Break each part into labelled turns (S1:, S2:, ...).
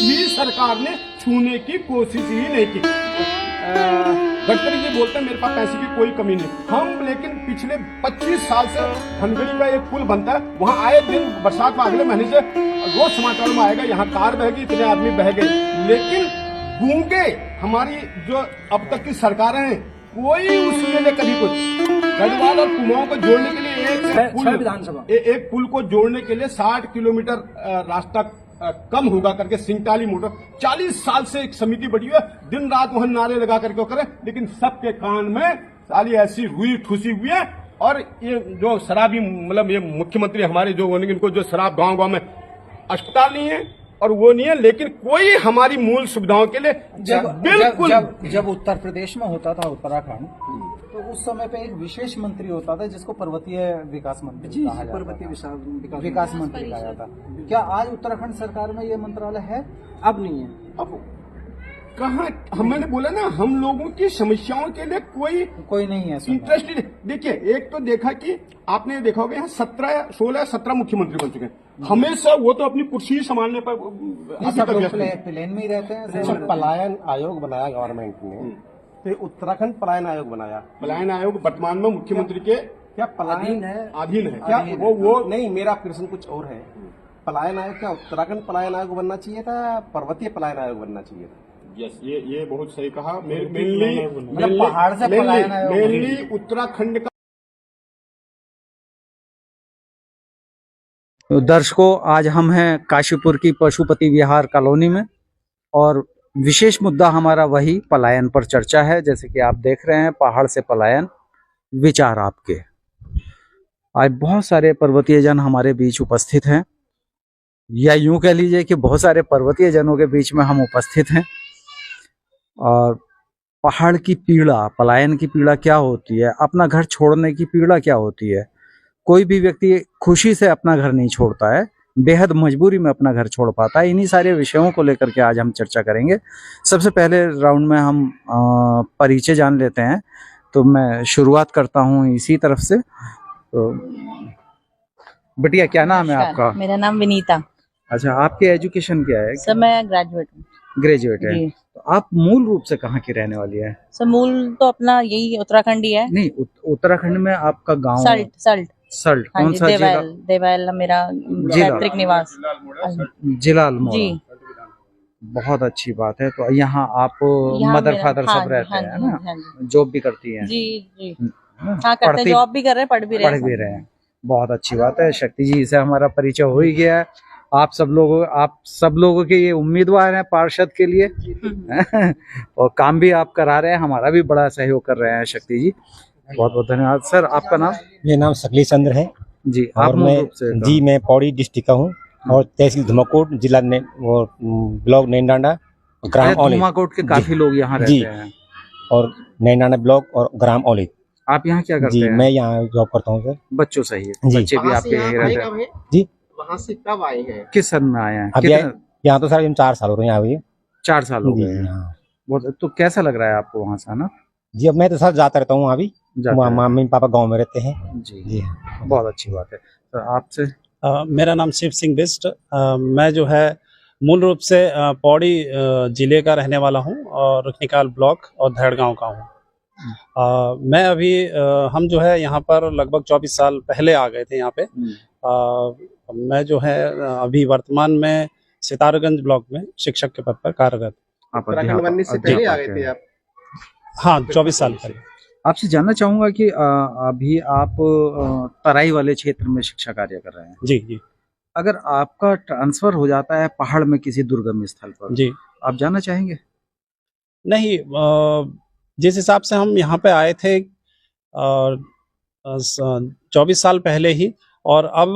S1: भी सरकार ने छूने की कोशिश ही नहीं की। गडकरी जी बोलते हैं मेरे पास पैसे की कोई कमी नहीं, हम लेकिन पिछले 25 साल से धनगढ़ी का एक पुल बनता है, वहाँ आए दिन बरसात में अगले महीने से रोज समाचार में आएगा यहाँ कार बह गई, इतने आदमी बह गए, लेकिन गूंगे हमारी जो अब तक की सरकारें हैं कोई उसके लिए कभी कुछ। गढ़वाल और कुमाऊं को जोड़ने के लिए एक पुल को जोड़ने के लिए 60 किलोमीटर रास्ता कम होगा करके सिंगटाली मोटर 40 साल से एक समिति बनी हुई है, दिन रात वहां नारे लगा करके करे, लेकिन सबके कान में साली ऐसी हुई ठुसी हुई है। और ये जो शराबी मतलब ये मुख्यमंत्री हमारे जो इनको जो शराब गांव गांव में अस्पताल नहीं है और वो नहीं है, लेकिन कोई हमारी मूल सुविधाओं के लिए बिल्कुल।
S2: जब उत्तर प्रदेश में होता था उत्तराखंड, तो उस समय पे एक विशेष मंत्री होता था जिसको पर्वतीय विकास मंत्री कहा जाता था। पर्वतीय विकास मंत्री कहा जाता। क्या आज उत्तराखंड सरकार में ये मंत्रालय है? अब नहीं है।
S1: अब कहाँ, मैंने बोला ना, हम लोगों की समस्याओं के लिए कोई
S2: नहीं है
S1: इंटरेस्ट। देखिए, एक तो देखा कि आपने देखा होगा यहाँ 16-17 मुख्यमंत्री बन चुके हैं, हमेशा वो तो अपनी कुर्सी संभालने पर
S2: प्लेन में ही रहते हैं।
S3: पलायन आयोग बनाया गवर्नमेंट ने, तो उत्तराखंड पलायन आयोग बनाया।
S1: पलायन आयोग वर्तमान में मुख्यमंत्री के
S3: क्या पलायन
S1: अधीन है?
S3: क्या वो नहीं, मेरा प्रश्न कुछ और है। पलायन आयोग क्या उत्तराखंड पलायन आयोग बनना चाहिए था, पर्वतीय पलायन आयोग बनना चाहिए था?
S1: यस, ये बहुत सही कहा।
S2: पहाड़ से पलायन आयोग
S1: मेनली उत्तराखंड का।
S4: दर्शकों, आज हम हैं काशीपुर की पशुपति विहार कॉलोनी में और विशेष मुद्दा हमारा वही पलायन पर चर्चा है। जैसे कि आप देख रहे हैं, पहाड़ से पलायन, विचार आपके। आज बहुत सारे पर्वतीय जन हमारे बीच उपस्थित हैं, या यूं कह लीजिए कि बहुत सारे पर्वतीय जनों के बीच में हम उपस्थित हैं। और पहाड़ की पीड़ा, पलायन की पीड़ा क्या होती है, अपना घर छोड़ने की पीड़ा क्या होती है। कोई भी व्यक्ति खुशी से अपना घर नहीं छोड़ता है, बेहद मजबूरी में अपना घर छोड़ पाता है। इन्हीं सारे विषयों को लेकर के आज हम चर्चा करेंगे। सबसे पहले राउंड में हम परिचय जान लेते हैं, तो मैं शुरुआत करता हूं इसी तरफ से। तो बिटिया, क्या नाम है आपका?
S5: मेरा नाम विनीता।
S4: अच्छा, आपकी एजुकेशन क्या है?
S5: सर, मैं ग्रेजुएट हूँ।
S4: ग्रेजुएट है। तो आप मूल रूप से कहाँ की रहने वाली है?
S5: सर, मूल तो अपना यही उत्तराखंड ही है।
S4: नहीं, उत्तराखंड में आपका गांव? सल्ट कौन सा जिला?
S5: देवाल मेरा पैतृक निवास,
S4: जिला अल्मोड़ा
S5: जी।
S4: बहुत अच्छी बात है। तो यहाँ आप मदर फादर सब रहते हैं ना? जॉब भी करती हैं?
S5: जी जी, हाँ करते हैं, जॉब भी कर रहे हैं, पढ़ भी रहे हैं।
S4: बहुत अच्छी बात है। शक्ति जी से हमारा परिचय हो ही गया है। आप सब लोगों के ये उम्मीदवार हैं पार्षद के लिए और काम भी आप करा रहे हैं, हमारा भी बड़ा सहयोग कर रहे हैं शक्ति जी। बहुत बहुत धन्यवाद। सर, आपका नाम?
S3: मेरा नाम सकली चंद्र है
S4: जी।
S3: और मैं पौड़ी डिस्ट्रिक्ट का हूँ और तहसील धुमाकोट, जिला ब्लॉक नैनडांडा, ग्राम औली।
S4: धुमाकोट के काफी लोग यहाँ रहते हैं।
S3: और नैनडांडा ब्लॉक और ग्राम औली।
S4: आप यहाँ क्या करते हैं?
S3: मैं यहाँ जॉब करता हूँ सर।
S4: बच्चों सही है, बच्चे भी आपके यहीं रहते हैं
S3: जी।
S1: वहाँ से कब आए हैं?
S4: किस सन में आए हैं?
S3: अभी यहाँ तो सर 4 साल हो रहे हैं यहाँ हुए।
S4: 4 साल हो गए हैं। बहुत। तो कैसा लग रहा है आपको वहाँ से, ना?
S3: जी, अब मैं तो सर जाता रहता हूँ वहाँ भी, मम्मी पापा गांव में रहते हैं
S4: जी। बहुत अच्छी बात है। तो आपसे?
S6: मेरा नाम शिव सिंह बिस्ट। मैं जो है मूल रूप से पौड़ी जिले का रहने वाला हूँ और रुखनिकाल ब्लॉक और धैड़ गाँव का हूँ। मैं अभी हम जो है यहाँ पर लगभग 24 साल पहले आ गए थे यहाँ पे। मैं जो है अभी वर्तमान में सितारगंज ब्लॉक में शिक्षक के पद पर कार्यरत।
S1: उत्तराखंड बनने से पहले आ गए थे आप?
S6: हाँ, 24 साल पहले।
S4: आपसे जानना चाहूंगा कि अभी आप तराई वाले क्षेत्र में शिक्षा कार्य कर रहे हैं।
S6: जी जी।
S4: अगर आपका ट्रांसफर हो जाता है पहाड़ में किसी दुर्गम स्थल पर,
S6: जी, आप
S4: जाना चाहेंगे?
S6: नहीं, जिस हिसाब से हम यहाँ पे आए थे 24 साल पहले ही, और अब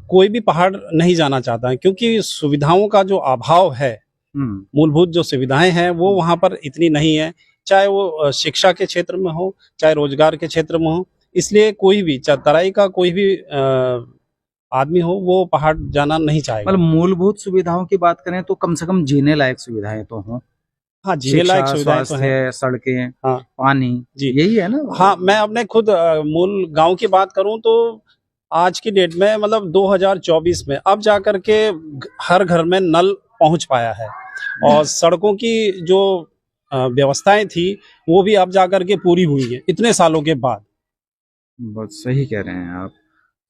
S6: कोई भी पहाड़ नहीं जाना चाहता है, क्योंकि सुविधाओं का जो अभाव है, मूलभूत जो सुविधाएं हैं वो वहाँ पर इतनी नहीं है, चाहे वो शिक्षा के क्षेत्र में हो, चाहे रोजगार के क्षेत्र में हो। इसलिए कोई भी, चाहे तराई का कोई भी आदमी हो, वो पहाड़ जाना नहीं चाहेगा।
S4: मतलब मूलभूत सुविधाओं की बात करें तो कम से कम जीने लायक सुविधाएं तो हों।
S6: हाँ, जीने लायक सुविधाएं तो हैं,
S4: सड़कें,
S6: हाँ,
S4: पानी, जी, यही है ना?
S6: हाँ, मैं अपने खुद मूल गांव की बात करूं तो आज की डेट में मतलब 2024 में अब जाकर के हर घर में नल पहुंच पाया है और सड़कों की जो व्यवस्थाएं थी वो भी अब जाकर के पूरी हुई है इतने सालों के बाद।
S4: बहुत सही कह रहे हैं आप।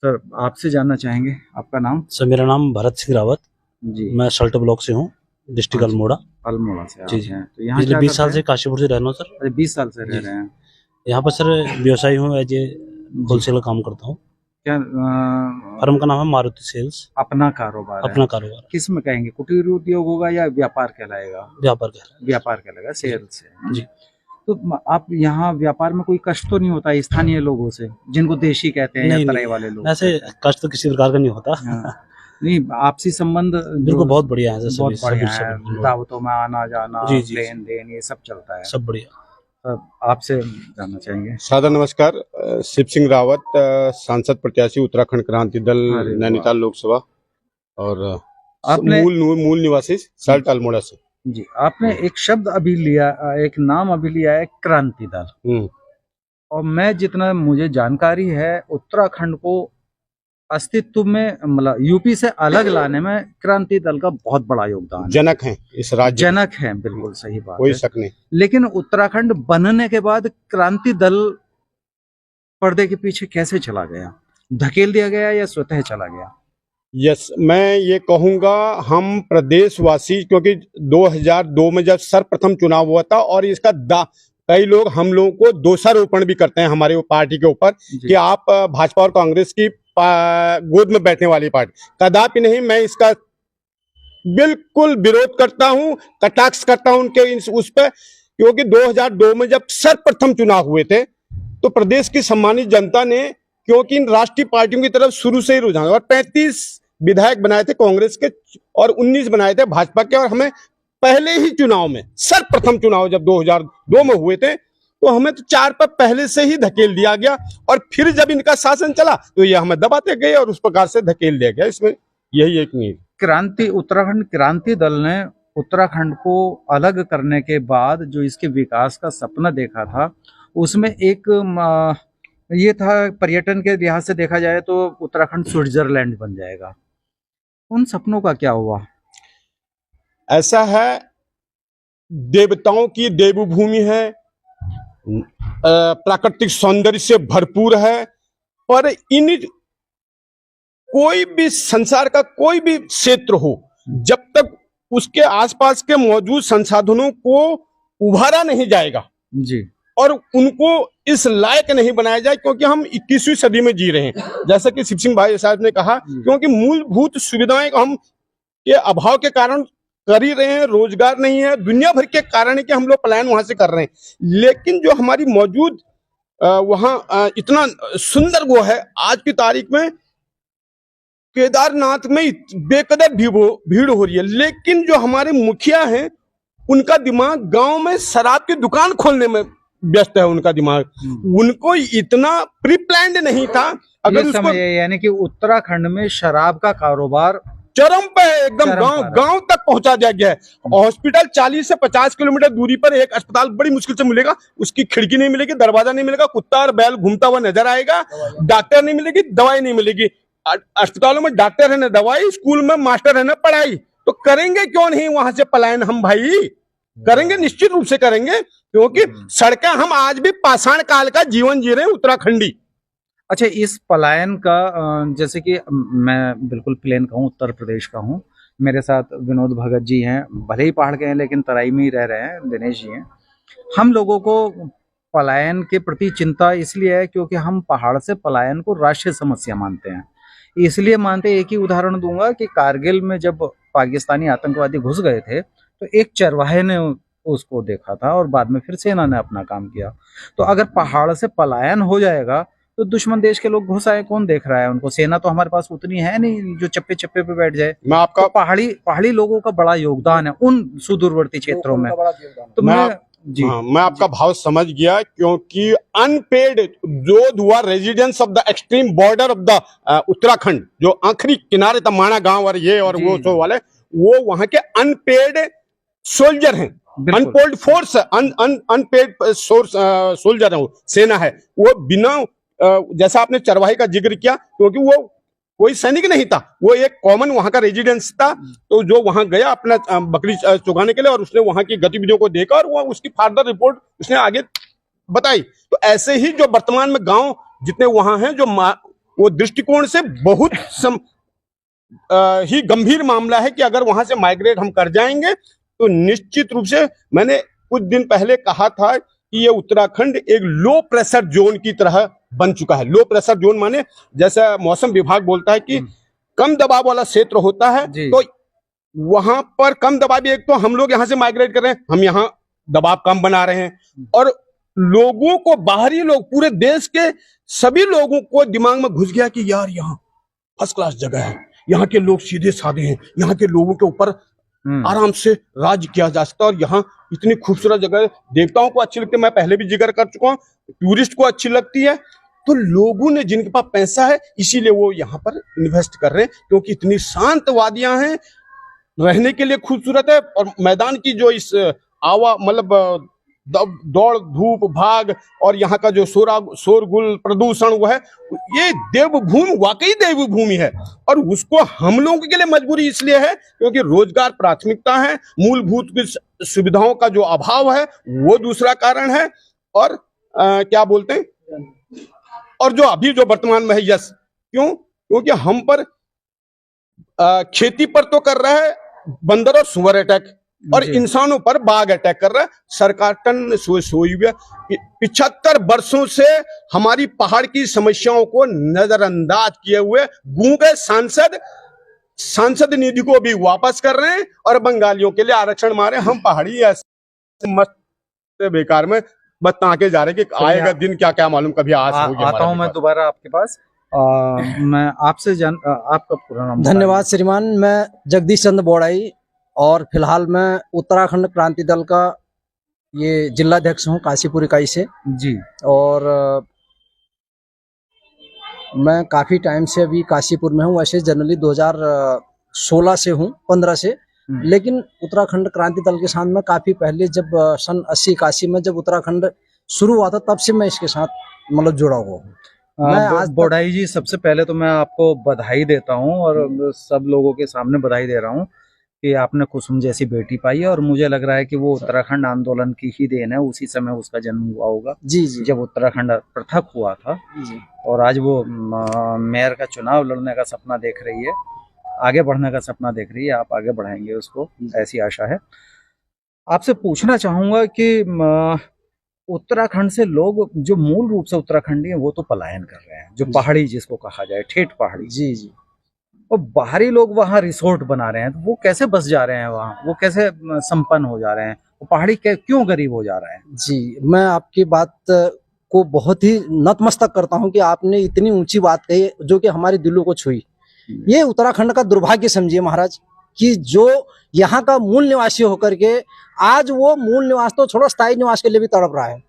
S4: सर आपसे जानना चाहेंगे आपका नाम?
S7: सर मेरा नाम भरत सिंह रावत,
S4: जी।
S7: मैं सल्ट ब्लॉक से हूँ, डिस्ट्रिक्ट अल्मोड़ा।
S4: अल्मोड़ा से आप
S7: जी जी।
S4: हैं। तो यहाँ
S7: पिछले
S4: क्या
S7: 20
S4: करते
S7: साल
S4: हैं?
S7: से काशीपुर से रहना हूँ सर।
S4: अरे 20 साल से रह
S7: जी।
S4: रहे हैं
S7: यहाँ पर सर व्यवसायी हूँ, एज ए होलसेलर काम करता हूँ।
S4: क्या?
S7: फर्म का नाम है मारुति सेल्स।
S4: अपना कारोबार है?
S7: अपना कारोबार,
S4: किस में कहेंगे, कुटीर उद्योग होगा या व्यापार कहलाएगा?
S7: व्यापार कर रहा
S4: व्यापार कहलाएगा, सेल्स है
S7: जी।
S4: तो आप यहाँ व्यापार में कोई कष्ट तो नहीं होता स्थानीय लोगों से, जिनको देशी कहते हैं या तराई वाले लोग?
S7: ऐसे कष्ट तो किसी प्रकार का नहीं होता।
S4: हाँ। नहीं, आपसी संबंध
S7: बिल्कुल बहुत बढ़िया है सर,
S4: बहुत
S7: सभी
S4: बढ़िया
S7: सभी-
S4: है।
S7: सभी-
S4: दावतों में आना जाना,
S7: जी, जी,
S4: लेन देन, ये सब चलता है।
S7: सब बढ़िया।
S4: सब आपसे जानना चाहेंगे।
S1: सादर नमस्कार। शिव सिंह रावत, सांसद प्रत्याशी उत्तराखंड क्रांति दल
S4: अरे वाह।
S1: नैनीताल लोकसभा और
S4: आपने-
S1: मूल निवासी सल्ट अल्मोड़ा से।
S4: जी, आपने एक शब्द अभी लिया, एक नाम अभी लिया है, क्रांति दल। और मैं जितना मुझे जानकारी है, उत्तराखंड को अस्तित्व में मतलब यूपी से अलग लाने में क्रांति दल का बहुत बड़ा योगदान है।
S1: जनक हैं इस राज्य के।
S4: जनक है, बिल्कुल सही बात
S1: कोई
S4: है।
S1: शक नहीं।
S4: लेकिन उत्तराखंड बनने के बाद क्रांति दल पर्दे के पीछे कैसे चला गया? धकेल दिया गया या स्वतः चला गया?
S1: यस, मैं ये कहूंगा हम प्रदेशवासी, क्योंकि 2002 में जब सर्वप्रथम चुनाव हुआ था और इसका कई लोग हम लोगों को दोषारोपण भी करते हैं हमारे पार्टी के ऊपर कि आप भाजपा और कांग्रेस की गोद में बैठने वाली पार्टी। कदापि नहीं, मैं इसका बिल्कुल विरोध करता हूं, कटाक्ष करता हूं उनके उस पर, क्योंकि 2002 में जब सर्वप्रथम चुनाव हुए थे तो प्रदेश की सम्मानित जनता ने, क्योंकि इन राष्ट्रीय पार्टियों की तरफ शुरू से ही रुझान, और 35 विधायक बनाए थे कांग्रेस के और 19 बनाए थे भाजपा के, और हमें पहले ही चुनाव में, सर्वप्रथम चुनाव जब 2002 में हुए थे तो हमें तो 4 पर पहले से ही धकेल दिया गया, और फिर जब इनका शासन चला तो ये हमें दबाते गए और उस प्रकार से धकेल दिया गया। इसमें यही एक नींव।
S4: उत्तराखंड क्रांति दल ने उत्तराखंड को अलग करने के बाद जो इसके विकास का सपना देखा था, उसमें एक ये था, पर्यटन के लिहाज से देखा जाए तो उत्तराखंड स्विट्जरलैंड बन जाएगा। उन सपनों का क्या हुआ?
S1: ऐसा है, देवताओं की देवभूमि है, प्राकृतिक सौंदर्य से भरपूर है, पर इन कोई भी संसार का कोई भी क्षेत्र हो, जब तक उसके आसपास के मौजूद संसाधनों को उभारा नहीं जाएगा
S4: जी, और
S1: उनको इस लायक नहीं बनाया जाए, क्योंकि हम 21वीं सदी में जी रहे हैं, जैसा कि शिव सिंह भाई साहब ने कहा, क्योंकि मूलभूत सुविधाएं हम के अभाव के कारण कर ही रहे हैं, रोजगार नहीं है, दुनिया भर के कारण है कि हम लोग पलायन वहां से कर रहे हैं। लेकिन जो हमारी मौजूद वहां इतना सुंदर वो है, आज की तारीख में केदारनाथ में बेकदर भीड़ हो रही है, लेकिन जो हमारे मुखिया हैं उनका दिमाग गांव में शराब की दुकान खोलने में व्यस्त है। उनका दिमाग, उनको इतना प्री प्लान्ड नहीं था। अगर उसको,
S4: यानी कि उत्तराखंड में शराब का कारोबार
S1: चरम पे है, एकदम गांव तक पहुंचा दिया गया है। हॉस्पिटल 40 से 50 किलोमीटर दूरी पर एक अस्पताल बड़ी मुश्किल से मिलेगा, उसकी खिड़की नहीं मिलेगी, दरवाजा नहीं मिलेगा, कुत्ता और बैल घूमता हुआ नजर आएगा, डॉक्टर नहीं मिलेगी, दवाई नहीं मिलेगी। अस्पतालों में डॉक्टर है ना दवाई, स्कूल में मास्टर है ना पढ़ाई, तो करेंगे क्यों नहीं वहां से पलायन? हम भाई करेंगे, निश्चित रूप से करेंगे, क्योंकि सड़कें हम आज भी पाषाण काल का जीवन जी रहे हैं उत्तराखंडी।
S4: अच्छा, इस पलायन का जैसे कि मैं बिल्कुल प्लेन का हूँ, उत्तर प्रदेश का हूँ, मेरे साथ विनोद भगत जी हैं, भले ही पहाड़ के हैं लेकिन तराई में ही रह रहे हैं, दिनेश जी हैं। हम लोगों को पलायन के प्रति चिंता इसलिए है क्योंकि हम पहाड़ से पलायन को राष्ट्रीय समस्या मानते हैं। इसलिए मानते, एक ही उदाहरण दूंगा कि कारगिल में जब पाकिस्तानी आतंकवादी घुस गए थे तो एक चरवाहे ने उसको देखा था और बाद में फिर सेना ने अपना काम किया। तो अगर पहाड़ से पलायन हो जाएगा तो दुश्मन देश के लोग घुस आए, कौन देख रहा है उनको? सेना तो हमारे पास उतनी है नहीं जो चप्पे चप्पे पे बैठ जाए।
S1: मैं आपका
S4: तो पहाड़ी लोगों का बड़ा योगदान है उन सुदूरवर्ती क्षेत्रों में। तो
S1: मैं आपका भाव समझ गया, क्योंकि अनपेड जो हुआ residence of the extreme border of the Uttarakhand, जो आखिरी किनारे तमाणा गांव और ये और वो सो वाले, वो वहां के अनपेड सोल्जर हैं, अनपेड फोर्स, अनपेड सोल्जर है, सेना है, वो बिना जैसा आपने चरवाही का जिक्र किया, क्योंकि वो कोई सैनिक नहीं था, वो एक कॉमन वहां का रेजिडेंस था, तो जो वहां गया अपना बकरी चुगाने के लिए और उसने वहां की गतिविधियों को देखा और वो उसकी फर्दर रिपोर्ट उसने आगे बताई। तो ऐसे ही जो वर्तमान में गांव जितने वहां हैं, जो वो दृष्टिकोण से बहुत ही गंभीर मामला है कि अगर वहां से माइग्रेट हम कर जाएंगे तो निश्चित रूप से, मैंने कुछ दिन पहले कहा था कि ये उत्तराखंड एक लो प्रेशर जोन की तरह बन चुका है। लो प्रेशर जोन माने जैसा मौसम विभाग बोलता है कि कम दबाव वाला क्षेत्र होता है, तो वहां पर कम दबाव, एक तो हम लोग यहां से माइग्रेट कर रहे हैं, हम यहाँ दबाव कम बना रहे हैं और लोगों को, बाहरी लोग, पूरे देश के सभी लोगों को दिमाग में घुस गया कि यार यहाँ फर्स्ट क्लास जगह है, यहाँ के लोग सीधे साधे हैं, यहाँ के लोगों के ऊपर आराम से राज किया जा सकता है और यहाँ इतनी खूबसूरत जगह है, देवताओं को अच्छी लगती है, मैं पहले भी जिक्र कर चुका हूँ, टूरिस्ट को अच्छी लगती है, तो लोगों ने, जिनके पास पैसा है, इसीलिए वो यहाँ पर इन्वेस्ट कर रहे हैं, क्योंकि इतनी शांत वादियां हैं, रहने के लिए खूबसूरत है और मैदान की जो इस मतलब दौड़ धूप भाग और यहाँ का जो शोरगुल प्रदूषण वो है, ये देवभूमि, वाकई देवभूमि है और उसको हम लोगों के लिए मजबूरी इसलिए है क्योंकि रोजगार प्राथमिकता है, मूलभूत सुविधाओं का जो अभाव है वो दूसरा कारण है और क्या बोलते हैं, और जो अभी जो वर्तमान में है, यस, क्योंकि हम पर खेती पर तो कर रहा है बंदर और सुअर अटैक और इंसानों पर बाघ अटैक कर रहा है। सरकार टन सोई हुई 75 वर्षों से हमारी पहाड़ की समस्याओं को नजरअंदाज किए हुए गूंगे सांसद निधि को भी वापस कर रहे हैं और बंगालियों के लिए आरक्षण मारे। हम पहाड़ी ऐसे मस्त बेकार में बता के जा रहे कि आएगा दिन, क्या क्या मालूम, कभी
S4: आता हूं मैं दोबारा आपके पास। मैं आपसे आपका पूरा नाम?
S8: धन्यवाद श्रीमान, मैं जगदीश चंद्र बोड़ाई और फिलहाल मैं उत्तराखंड क्रांति दल का ये जिलाध्यक्ष हूँ काशीपुर इकाई से
S4: जी।
S8: और मैं काफ़ी टाइम से अभी काशीपुर में हूँ, वैसे जनरली 2016 से हूँ, 15 से, लेकिन उत्तराखंड क्रांति दल के साथ में काफ़ी पहले, जब सन 80-81 में जब उत्तराखंड शुरू हुआ था, तब से मैं इसके साथ मतलब जुड़ा हुआ हूँ। मैं आज
S4: बोड़ाई जी, सबसे पहले तो मैं आपको बधाई देता हूँ और सब लोगों के सामने बधाई दे रहा हूँ कि आपने कुसुम जैसी बेटी पाई है और मुझे लग रहा है कि वो उत्तराखंड आंदोलन की ही देन है, उसी समय उसका जन्म हुआ होगा।
S8: जी जी,
S4: जब उत्तराखंड पृथक हुआ था
S8: जी।
S4: और आज वो मेयर का चुनाव लड़ने का सपना देख रही है, आगे बढ़ने का सपना देख रही है, आप आगे बढ़ाएंगे उसको, ऐसी आशा है। आपसे पूछना चाहूंगा कि उत्तराखंड से लोग जो मूल रूप से उत्तराखंडी है वो तो पलायन कर रहे हैं, जो पहाड़ी जिसको कहा जाए, ठेठ पहाड़ी।
S8: जी जी।
S4: और बाहरी लोग वहाँ रिसोर्ट बना रहे हैं, तो वो कैसे बस जा रहे हैं वहाँ, वो कैसे संपन्न हो जा रहे हैं, वो पहाड़ी क्यों गरीब हो जा रहे हैं?
S8: जी, मैं आपकी बात को बहुत ही नतमस्तक करता हूँ कि आपने इतनी ऊंची बात कही जो कि हमारे दिलों को छुई। ये उत्तराखंड का दुर्भाग्य समझिए महाराज कि जो यहाँ का मूल निवासी होकर के आज वो मूल निवास तो छोड़ो, स्थायी निवास के लिए भी तड़प रहा है।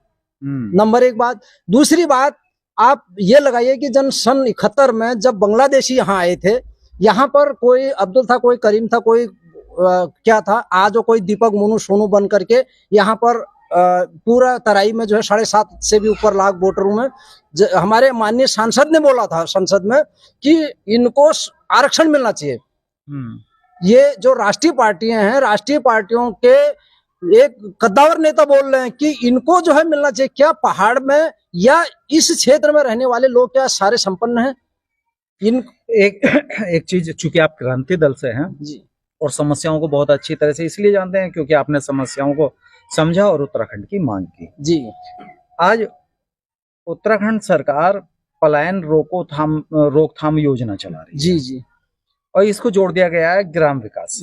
S8: नंबर एक बात। दूसरी बात, आप ये लगाइए कि सन 71 में जब बांग्लादेशी यहाँ आए थे, यहाँ पर कोई अब्दुल था, कोई करीम था, कोई क्या था, आज वो कोई दीपक मोनू सोनू बन करके यहाँ पर पूरा तराई में जो है 7.5 से भी ऊपर लाख वोटरों में हमारे माननीय सांसद ने बोला था संसद में कि इनको आरक्षण मिलना चाहिए। ये जो राष्ट्रीय पार्टियां हैं, राष्ट्रीय पार्टियों के एक कद्दावर नेता बोल रहे हैं कि इनको जो है मिलना चाहिए। क्या पहाड़ में या इस क्षेत्र में रहने वाले लोग क्या सारे संपन्न हैं?
S4: एक चीज, चूंकि आप क्रांति दल से हैं
S8: जी
S4: और समस्याओं को बहुत अच्छी तरह से इसलिए जानते हैं क्योंकि आपने समस्याओं को समझा और उत्तराखंड की मांग की
S8: जी।
S4: आज उत्तराखंड सरकार पलायन रोकथाम योजना चला रही है।
S8: जी जी।
S4: और इसको जोड़ दिया गया है ग्राम विकास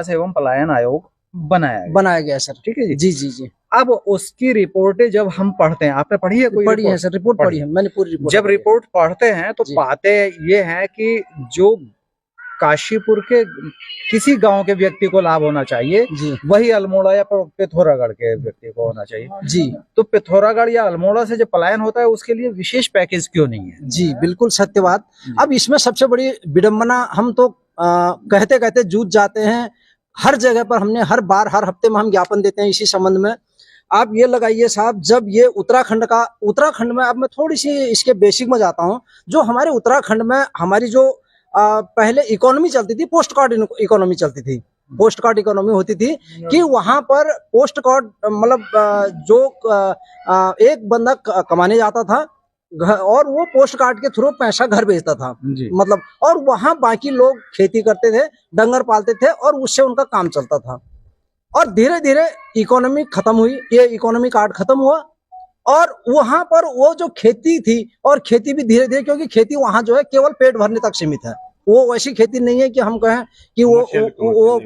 S4: एवं पलायन आयोग बनाया गया
S8: सर।
S4: ठीक है जी।
S8: जी जी जी।
S4: अब उसकी रिपोर्टें जब हम पढ़ते हैं, आपने पढ़ी है कोई?
S8: पढ़ी है सर, रिपोर्ट पढ़ी है मैंने, पूरी रिपोर्ट।
S4: जब रिपोर्ट पढ़ते हैं तो पाते ये हैं कि जो काशीपुर के किसी गांव के व्यक्ति को लाभ होना चाहिए
S8: जी,
S4: वही अल्मोड़ा या पिथौरागढ़ के व्यक्ति को होना चाहिए
S8: जी।
S4: तो पिथौरागढ़ या अल्मोड़ा से जो पलायन होता है उसके लिए विशेष पैकेज क्यों नहीं है?
S8: जी बिल्कुल सत्य बात। अब इसमें सबसे बड़ी विडंबना, हम तो कहते कहते जूझ जाते हैं, हर जगह पर हमने हर बार हर हफ्ते में हम ज्ञापन देते हैं इसी संबंध में। आप ये लगाइए साहब, जब ये उत्तराखंड में, अब मैं थोड़ी सी इसके बेसिक में जाता हूँ। जो हमारे उत्तराखंड में हमारी जो पहले इकोनॉमी चलती थी, पोस्ट कार्ड इकोनॉमी चलती थी, पोस्ट कार्ड इकोनॉमी होती थी कि वहां पर पोस्ट कार्ड मतलब जो एक बंदा कमाने जाता था और वो पोस्ट कार्ड के थ्रू पैसा घर भेजता था, मतलब, और वहां बाकी लोग खेती करते थे, डंगर पालते थे और उससे उनका काम चलता था। और धीरे धीरे इकोनॉमी खत्म हुई, ये इकोनॉमी कार्ड खत्म हुआ और वहां पर वो जो खेती थी, और खेती भी धीरे धीरे, क्योंकि खेती वहां जो है केवल पेट भरने तक सीमित है, वो वैसी खेती नहीं है कि हम कहें कि वो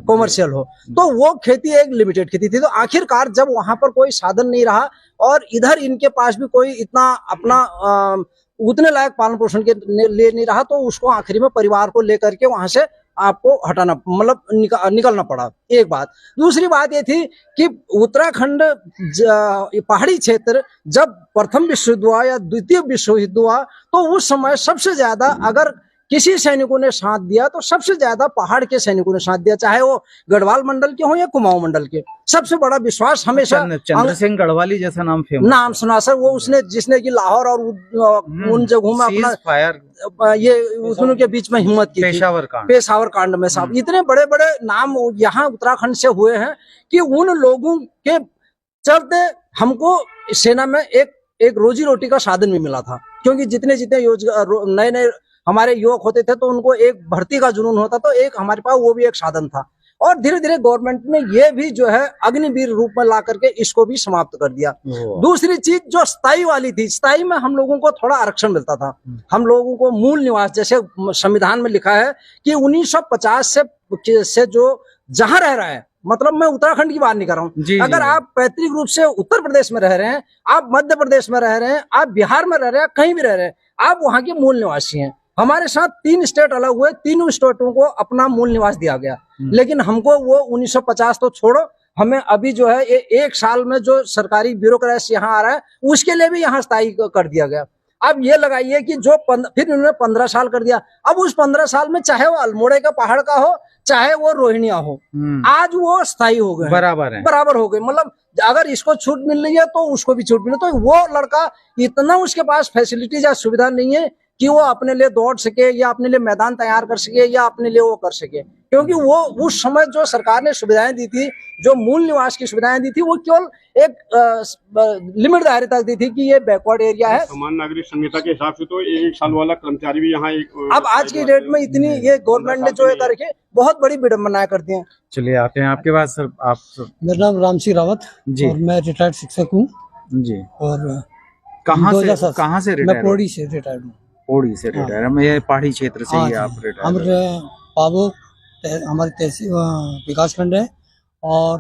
S8: कॉमर्शियल हो, तो वो खेती एक लिमिटेड खेती थी। तो आखिरकार जब वहां पर कोई साधन नहीं रहा और इधर इनके पास भी कोई इतना अपना उतने लायक पालन पोषण के लिए नहीं रहा, तो उसको आखिरी में परिवार को लेकर के वहां से आपको हटाना, मतलब निकलना पड़ा। एक बात। दूसरी बात ये थी कि उत्तराखंड पहाड़ी क्षेत्र जब प्रथम विश्व युद्ध हुआ या द्वितीय विश्व युद्ध हुआ, तो उस समय सबसे ज्यादा अगर किसी सैनिकों ने साथ दिया तो सबसे ज्यादा पहाड़ के सैनिकों ने साथ दिया, चाहे वो गढ़वाल मंडल के हो या कुमाऊं मंडल के। सबसे बड़ा विश्वास हमेशा
S4: चंद्र सिंह गढ़वाली जैसा नाम
S8: सुना सर, वो उसने जिसने की लाहौर और उन जगहों में अपना फायर ये दोनों के बीच में हिम्मत की, पेशावर कांड में साहब इतने बड़े बड़े नाम यहाँ उत्तराखंड से हुए हैं कि उन लोगों के चलते हमको सेना में एक रोजी रोटी का साधन भी मिला था। क्योंकि जितने नए नए हमारे युवक होते थे तो उनको एक भर्ती का जुनून होता, तो एक हमारे पास वो भी एक साधन था। और धीरे धीरे गवर्नमेंट ने ये भी जो है अग्निवीर रूप में ला करके इसको भी समाप्त कर दिया। दूसरी चीज जो स्थायी वाली थी, स्थायी में हम लोगों को थोड़ा आरक्षण मिलता था। हम लोगों को मूल निवास, जैसे संविधान में लिखा है कि 1950 से जो जहां रह रहा है, मतलब मैं उत्तराखंड की बात नहीं कर रहा हूँ, अगर आप पैतृक रूप से उत्तर प्रदेश में रह रहे हैं, आप मध्य प्रदेश में रह रहे हैं, आप बिहार में रह रहे हैं, कहीं भी रह रहे हैं, आप वहां के मूल निवासी हैं। हमारे साथ 3 स्टेट अलग हुए, तीनों स्टेटों को अपना मूल निवास दिया गया, लेकिन हमको वो 1950 तो छोड़ो, हमें अभी जो है ये 1 साल में जो सरकारी ब्यूरोक्रेसी यहाँ आ रहा है उसके लिए भी यहाँ स्थायी कर दिया गया। अब ये लगाइए कि जो फिर उन्होंने 15 साल कर दिया। अब उस 15 साल में चाहे वो अल्मोड़े का पहाड़ का हो, चाहे वो रोहिणिया हो, आज वो स्थायी हो गए, बराबर हो गए। मतलब अगर इसको छूट मिल रही है तो उसको भी छूट मिले। तो वो लड़का इतना उसके पास फैसिलिटीज या सुविधा नहीं है कि वो अपने लिए दौड़ सके या अपने लिए मैदान तैयार कर सके या अपने लिए वो कर सके, क्योंकि वो उस समय जो सरकार ने सुविधाएं दी थी, जो मूल निवास की सुविधाएं दी थी, वो केवल एक लिमिट दायरे तक दी थी कि ये बैकवर्ड एरिया है।
S1: समान नागरिक संहिता के हिसाब से तो 1 साल वाला कर्मचारी भी यहाँ
S8: अब आज की डेट में इतनी ये गवर्नमेंट ने जो है करके बहुत बड़ी विडम्बनाएं करती है।
S4: चलिए आते हैं आपके पास सर। आप
S9: मेरा नाम राम सिंह रावत जी, और मैं रिटायर्ड शिक्षक हूँ जी। और
S4: कहाँ से रिटायर्ड?
S9: मैं पौड़ी से रिटायर्ड हूँ।
S4: पौड़ी से रिटायर? हम ये पहाड़ी क्षेत्र से ही आप रिटायर?
S9: हम पाबो हमारी तहसील विकास खंड है और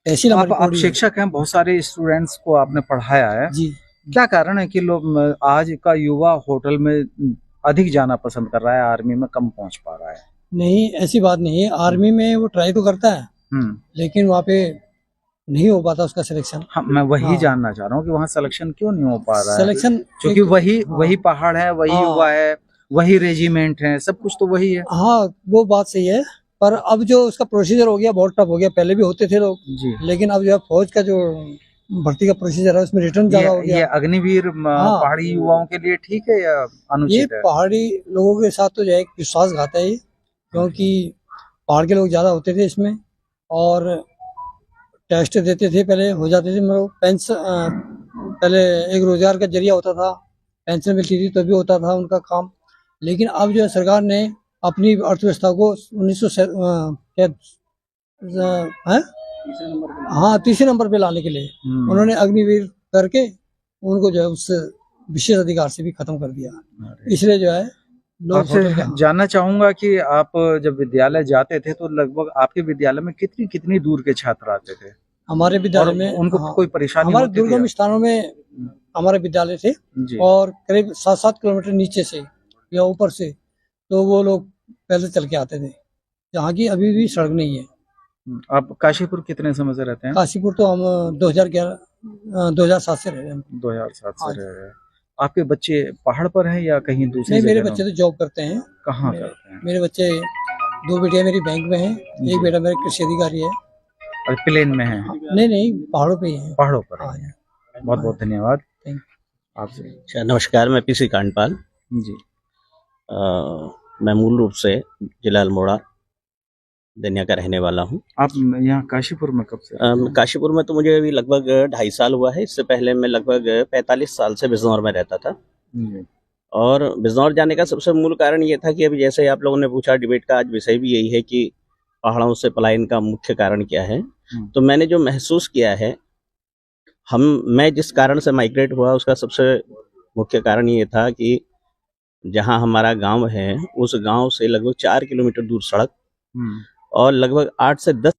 S9: तहसील।
S4: आप शिक्षक हैं, बहुत सारे स्टूडेंट्स को आपने पढ़ाया है जी। क्या कारण है कि लोग आज का युवा होटल में अधिक जाना पसंद कर रहा है, आर्मी में कम पहुंच पा रहा है?
S9: नहीं, ऐसी बात नहीं है। आर्मी में वो ट्राई तो करता है, लेकिन वहाँ पे नहीं हो पाता उसका सिलेक्शन।
S4: हाँ, मैं वही जानना चाह रहा हूँ कि वहाँ सिलेक्शन क्यों नहीं हो पा रहा है?
S9: सिलेक्शन
S4: क्योंकि वही पहाड़ है, वही युवा है, वही रेजिमेंट है, सब कुछ तो वही है।
S9: हाँ, वो बात सही है, पर अब जो उसका प्रोसीजर हो गया बहुत टफ हो गया। पहले भी होते थे लोग जी, लेकिन अब जो फौज का जो भर्ती का प्रोसीजर है उसमें रिटर्न ज्यादा हो गया।
S4: ये अग्निवीर पहाड़ी युवाओं के लिए ठीक है या अनुचित है?
S9: ये पहाड़ी लोगों के साथ तो जो है एक विश्वासघात है ये, क्योंकि पहाड़ के लोग ज्यादा होते थे इसमें और टेस्ट देते थे, पहले हो जाते थे। मतलब पेंशन पहले एक रोजगार का जरिया होता था, पेंशन मिलती थी तो भी होता था उनका काम। लेकिन अब जो है सरकार ने अपनी अर्थव्यवस्था को 3 नंबर पे लाने के लिए उन्होंने अग्निवीर करके उनको जो है उस विशेष अधिकार से भी खत्म कर दिया। इसलिए जो है
S4: आपसे जानना चाहूंगा कि आप जब विद्यालय जाते थे तो लगभग आपके विद्यालय में कितनी दूर के छात्र आते थे?
S9: हमारे विद्यालय में
S4: उनको कोई परेशानी?
S9: हमारे दुर्गम स्थानों में हमारे विद्यालय थे और करीब 7-7 किलोमीटर नीचे से या ऊपर से तो वो लोग पैदल चल के आते थे, जहाँ की अभी भी सड़क नहीं है।
S4: आप काशीपुर कितने समय से रहते हैं?
S9: काशीपुर तो हम 2007 से रह रहे हैं।
S4: 2007 से रह रहे हैं। आपके बच्चे पहाड़ पर हैं या कहीं दूसरी?
S9: नहीं, मेरे बच्चे तो जॉब करते हैं।
S4: कहाँ करते हैं?
S9: मेरे बच्चे 2 बेटियां मेरी बैंक में हैं, एक बेटा मेरा कृषि अधिकारी है।
S4: और प्लेन में है?
S9: नहीं नहीं, पहाड़ों पे ही है।
S4: पहाड़ों पर
S9: हाँ,
S4: है। बहुत बहुत धन्यवाद
S9: Thank
S4: आपसे।
S7: अच्छा, नमस्कार, मैं पीसी कांडपाल।
S4: जी
S7: मैं मूल रूप से जिला अल्मोड़ा दनिया का रहने वाला हूँ।
S4: आप यहाँ काशीपुर में कब से?
S7: काशीपुर में तो मुझे अभी लगभग 2.5 साल हुआ है। इससे पहले मैं लगभग 45 साल से बिजनौर में रहता था।
S4: जी।
S7: और बिजनौर जाने का सबसे मूल कारण ये था कि अभी जैसे आप लोगों ने पूछा, डिबेट का आज विषय भी यही है कि पहाड़ों से पलायन का मुख्य कारण क्या है। तो मैंने जो महसूस किया है, मैं जिस कारण से माइग्रेट हुआ उसका सबसे मुख्य कारण ये था कि जहाँ हमारा गांव है उस गांव से लगभग 4 किलोमीटर दूर सड़क और लगभग 8 से 10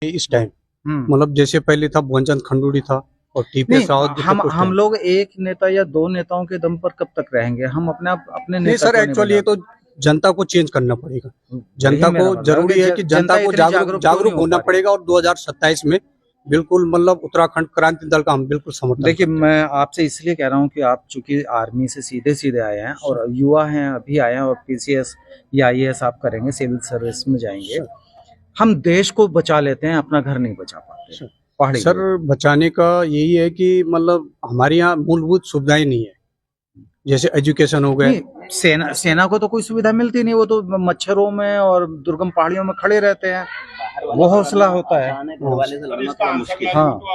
S10: इस टाइम मतलब जैसे पहले था भुवनचंद खंडूड़ी था और टीपी
S4: नहीं,
S10: साहब
S4: हम लोग एक नेता या दो नेताओं के दम पर कब तक रहेंगे? हम अपने
S10: नहीं
S4: नेता
S10: सर,
S4: क्यों नहीं
S10: एक्चुअली ये तो जनता को चेंज करना पड़ेगा। जनता
S4: मेरा
S10: को
S4: मतलब
S10: जरूरी है कि जनता को
S4: इतनी
S10: जागरूक
S4: क्यों नहीं
S10: होना
S4: हो पा रही?
S10: पड़ेगा और 2027 में बिल्कुल मतलब उत्तराखंड क्रांति दल का हम बिल्कुल समर्थन
S4: देखिए,
S10: करते हैं।
S4: मैं आपसे इसलिए कह रहा हूँ कि आप चूंकि आर्मी से सीधे सीधे आए हैं और युवा हैं, अभी आए हैं और पीसीएस या आईएएस आप करेंगे, सिविल सर्विस में जाएंगे। हम देश को बचा लेते हैं, अपना घर नहीं बचा पाते पहाड़ी
S10: सर
S4: लोग।
S10: बचाने का यही है कि मतलब हमारे यहाँ मूलभूत सुविधाएं नहीं है, जैसे एजुकेशन हो गया।
S4: नहीं, सेना को तो कोई सुविधा मिलती नहीं, वो तो मच्छरों में और दुर्गम पहाड़ियों में खड़े रहते हैं, वो हौसला होता है। हाँ,
S1: तो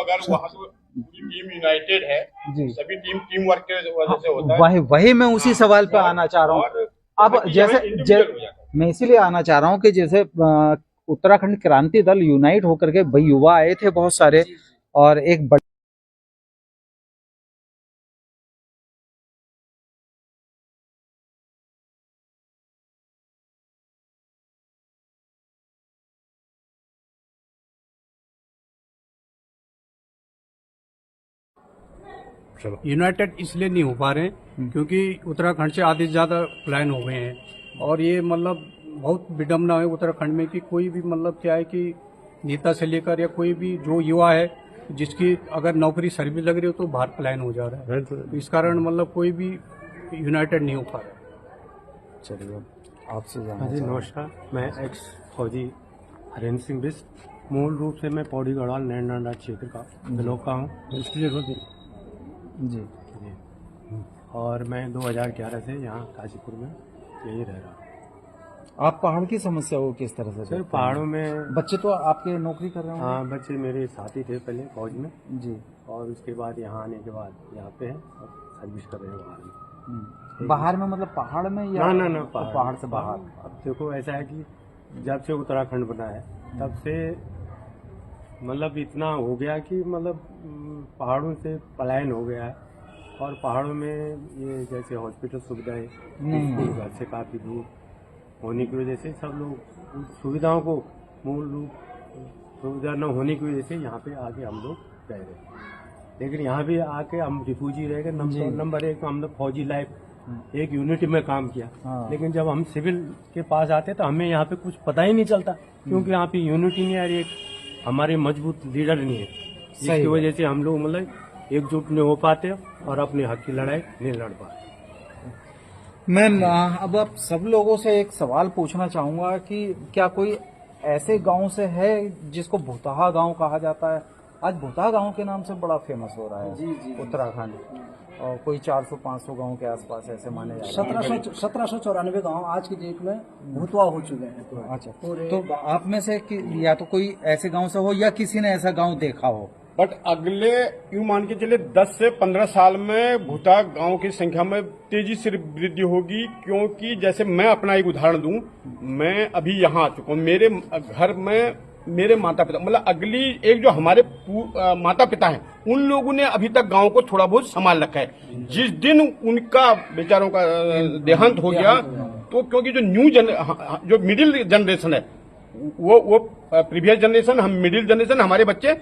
S1: अगर वहाँ तो पूरी टीम यूनाइटेड है, सभी टीम वर्क के वजह से होता है।
S4: वही मैं उसी सवाल पे आना चाह रहा हूँ। अब जैसे मैं इसीलिए आना चाह रहा हूँ कि जैसे उत्तराखंड क्रांति दल यूनाइट होकर के भाई युवा आए थे बहुत सारे और एक बड़ी
S10: यूनाइटेड इसलिए नहीं हो पा रहे हैं क्योंकि उत्तराखंड से आधे से ज्यादा पलायन हो गए हैं और ये मतलब बहुत विडम्बना है उत्तराखंड में कि कोई भी मतलब क्या है कि नेता से लेकर या कोई भी जो युवा है जिसकी अगर नौकरी सर्विस लग रही हो तो बाहर पलायन हो जा रहा है। तो इस कारण मतलब कोई भी यूनाइटेड नहीं हो पा रहा है।
S4: चलिए आपसे जानना
S11: जी
S4: चाहूंगा।
S11: नमस्कार, मैं एक्स फौजी हरेंद्र सिंह बिस्ट, मूल रूप से मैं पौड़ी गढ़वाल नैनडांडा क्षेत्र का ब्लॉक का हूँ
S4: जी।
S11: और मैं 2011 से यहाँ काशीपुर में यही रह रहा हूँ।
S4: आप पहाड़ की समस्या को किस तरह से
S11: सर
S4: देखते हैं?
S11: पहाड़ों में
S4: बच्चे तो आपके नौकरी कर रहे हैं?
S11: हाँ, बच्चे मेरे साथी थे पहले फौज में
S4: जी।
S11: और उसके बाद यहाँ आने के बाद यहाँ पे हैं और सर्विस कर रहे हैं बाहर में।
S4: बाहर में मतलब पहाड़ में या
S11: ना
S4: पहाड़ से बाहर?
S11: अब देखो ऐसा है कि जब से उत्तराखंड बना है तब से मतलब इतना हो गया कि मतलब पहाड़ों से पलायन हो गया है और पहाड़ों में ये जैसे हॉस्पिटल सुविधाएं स्कूल घर से काफ़ी दूर होने की वजह से सब लोग उन सुविधाओं को मूल रूप सुविधा न होने की वजह से यहाँ पे आके हम लोग रह रहे हैं। लेकिन यहाँ भी आके हम रिफ्यूजी रह गए। नंबर एक तो हम लोग फौजी लाइफ एक यूनिटी में काम किया।
S2: हाँ।
S11: लेकिन जब हम सिविल के पास आते तो हमें यहाँ पे कुछ पता ही नहीं चलता, क्योंकि यहाँ पे यूनिटी नहीं आ रही, एक हमारे मजबूत लीडर नहीं है, जिसकी वजह से हम लोग मतलब एकजुट नहीं हो पाते और अपने हक की लड़ाई नहीं लड़ पाते।
S2: मैं अब आप सब लोगों से एक सवाल पूछना चाहूंगा कि क्या कोई ऐसे गांव से है जिसको भूतहा गांव कहा जाता है? आज भूतहा गांव के नाम से बड़ा फेमस हो रहा है जी उत्तराखंड, और कोई 400-500 गांव के आसपास ऐसे माने जा रहे हैं।
S8: 1794 गांव आज की डेट में भूतवा हो चुके हैं।
S2: अच्छा, तो आप में से या तो कोई ऐसे गांव से हो या किसी ने ऐसा गांव देखा हो?
S1: बट अगले यूं मान के चले 10 से 15 साल में भूतहा गांव की संख्या में तेजी से वृद्धि होगी, क्योंकि जैसे मैं अपना एक उदाहरण दूं, मैं अभी यहाँ आ चुका हूँ, मेरे घर में मेरे माता पिता मतलब अगली एक जो हमारे माता पिता हैं उन लोगों ने अभी तक गांव को थोड़ा बहुत संभाल रखा है। जिस दिन उनका बेचारों का देहांत हो गया तो क्योंकि जो मिडिल जनरेशन है वो प्रीवियस जनरेशन, हम मिडिल जनरेशन, हमारे बच्चे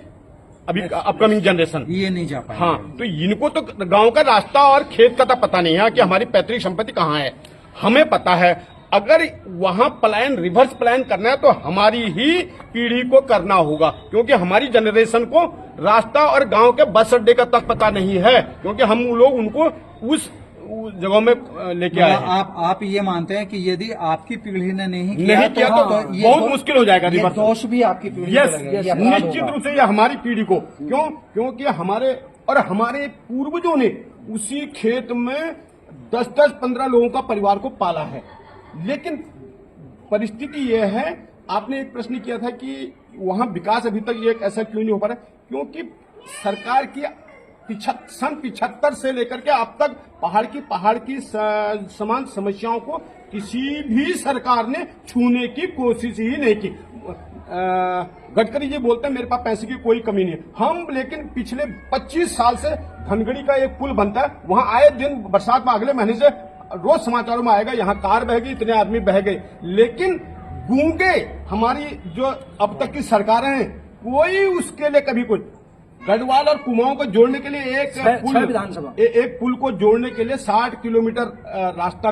S1: अभी अपकमिंग जनरेशन
S2: ये नहीं जा पाए।
S1: हाँ, तो इनको तो गांव का रास्ता और खेत का तो पता नहीं है कि हमारी पैतृक संपत्ति कहाँ है। हमें पता है अगर वहां पलायन रिवर्स पलायन करना है तो हमारी ही पीढ़ी को करना होगा, क्योंकि हमारी जनरेशन को रास्ता और गांव के बस अड्डे का तक पता नहीं है, क्योंकि हम लोग उनको उस जगह में लेके आए हैं।
S2: आप ये मानते हैं कि यदि आपकी पीढ़ी ने नहीं
S1: किया तो बहुत मुश्किल हो जाएगा रिवर्स।
S2: दोष भी आपकी पीढ़ी
S1: यस, निश्चित रूप से ये हमारी पीढ़ी को, क्योंकि हमारे पूर्वजों ने उसी खेत में 10-15 लोगों का परिवार को पाला है। लेकिन परिस्थिति ये है, आपने एक प्रश्न किया था कि वहां विकास अभी तक ये ऐसा क्यों नहीं हो पा रहा, क्योंकि सरकार की सन 75 से लेकर के अब तक पहाड़ की समान समस्याओं को किसी भी सरकार ने छूने की कोशिश ही नहीं की। गडकरी जी बोलते हैं मेरे पास पैसे की कोई कमी नहीं है, हम लेकिन पिछले 25 साल से धनगढ़ी का एक पुल बनता है, वहां आए दिन बरसात में अगले महीने से रोज समाचारों में आएगा यहाँ कार बह गई, इतने आदमी बह गए। लेकिन गूंगे हमारी जो अब तक की सरकारें हैं, कोई उसके लिए कभी कुछ गढ़वाल और कुमाऊं को जोड़ने के लिए एक पुल को जोड़ने के लिए 60 किलोमीटर रास्ता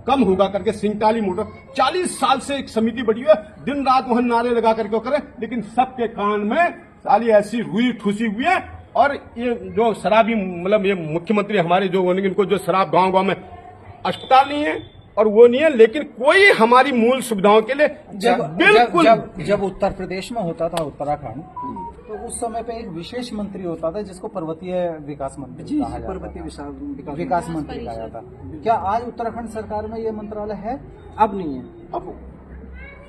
S1: कम होगा करके 47 मोटर 40 साल से एक समिति बनी हुई है, दिन रात वहां नारे लगा करके करें, लेकिन सबके कान में साली ऐसी रुई ठुसी हुई है। और ये जो शराबी मतलब ये मुख्यमंत्री हमारे जो इनको जो शराब गांव में अस्पताल नहीं है और वो नहीं है, लेकिन कोई हमारी मूल सुविधाओं के लिए बिल्कुल
S2: जब उत्तर प्रदेश में होता था उत्तराखंड, तो उस समय पे एक विशेष मंत्री होता था जिसको पर्वतीय विकास मंत्री कहा जाता था, विकास मंत्री कहा जाता। क्या आज उत्तराखंड सरकार में ये मंत्रालय है? अब नहीं है।
S1: अब